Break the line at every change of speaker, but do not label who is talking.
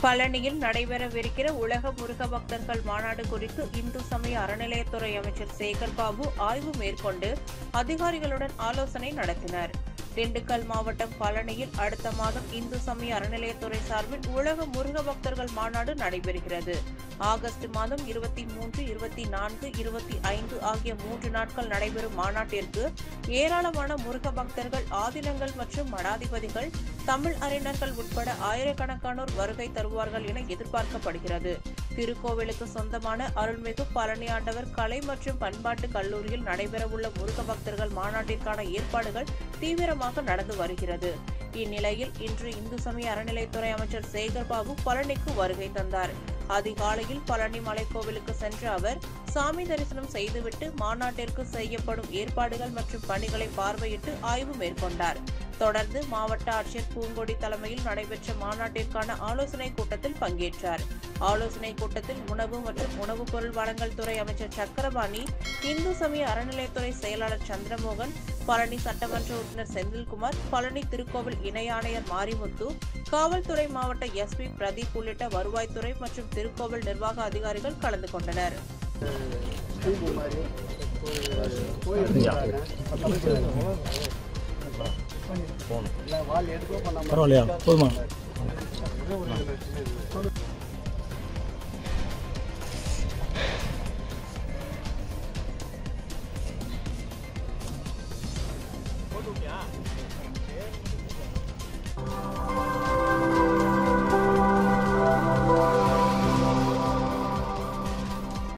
பழனியில் நடைபெறவிருக்கிற உலக முருக பக்தர்கள் மாநாடு குறித்து இந்து சமய அறநிலையத்துறை அமைச்சர் சேகர் பாபு ஆய்வு மேற்கொண்டு அதிகாரிகளுடன் ஆலோசனை நடத்தினார். திண்டுக்கல் மாவட்டம் பழனியில் அடுத்த மாதம் இந்து சமய அறநிலையத்துறை சார்பில் உலக முருக பக்தர்கள் மாநாடு நடைபெறுகிறது. ஆகஸ்ட் மாதம் 23, 24, 25 ஆகிய 3 நாட்கள் நடைபெறும் மாநாட்டிற்கு ஏராளமான முருக பக்தர்கள், ஆதீனங்கள் மற்றும் மடாதிபதிகள், தமிழ் அறிஞர்கள் உட்பட ஆயிரக்கணக்கானோர் வருகை தருவார்கள் என எதிர்பார்க்கப்படுகிறது. திருக்கோவிலுக்கு சொந்தமான அருள்மிகு பழனி ஆண்டவர் கலை மற்றும் பண்பாட்டு கல்லூரியில் நடைபெறவுள்ள முருக பக்தர்கள் மாநாட்டிற்கான ஏற்பாடுகள் தீவிரமாக நடந்து வருகிறது. இந்நிலையில் இன்று இந்து சமய அறநிலையத்துறை அமைச்சர் சேகர் பாபு பழனிக்கு வருகை தந்தார். அதிகாலையில் பழனி மலைக்கோவிலுக்கு சென்ற அவர் சாமி தரிசனம் செய்துவிட்டு மாநாட்டிற்கு செய்யப்படும் ஏற்பாடுகள் மற்றும் பணிகளை பார்வையிட்டு ஆய்வு மேற்கொண்டார். தொடர்ந்து மாவட்ட ஆட்சியர் பூங்கொடி தலைமையில் நடைபெற்ற மாநாட்டிற்கான ஆலோசனை கூட்டத்தில் பங்கேற்றார். ஆலோசனை கூட்டத்தில் உணவு மற்றும் உணவுப் பொருள் வழங்கல் துறை அமைச்சர் சக்கரபாணி, இந்து சமய அறநிலையத்துறை செயலாளர் சந்திரமோகன், பழனி சட்டமன்ற உறுப்பினர் செந்தில்குமார், பழனி திருக்கோவில் இணை ஆணையர் மாரிமுத்து, காவல்துறை மாவட்ட எஸ்பி பிரதீப் உள்ளிட்ட வருவாய்த்துறை மற்றும் திருக்கோவில் நிர்வாக அதிகாரிகள் கலந்து கொண்டனர்.
பரவாயில்லையா? போதுமா?
போட்டு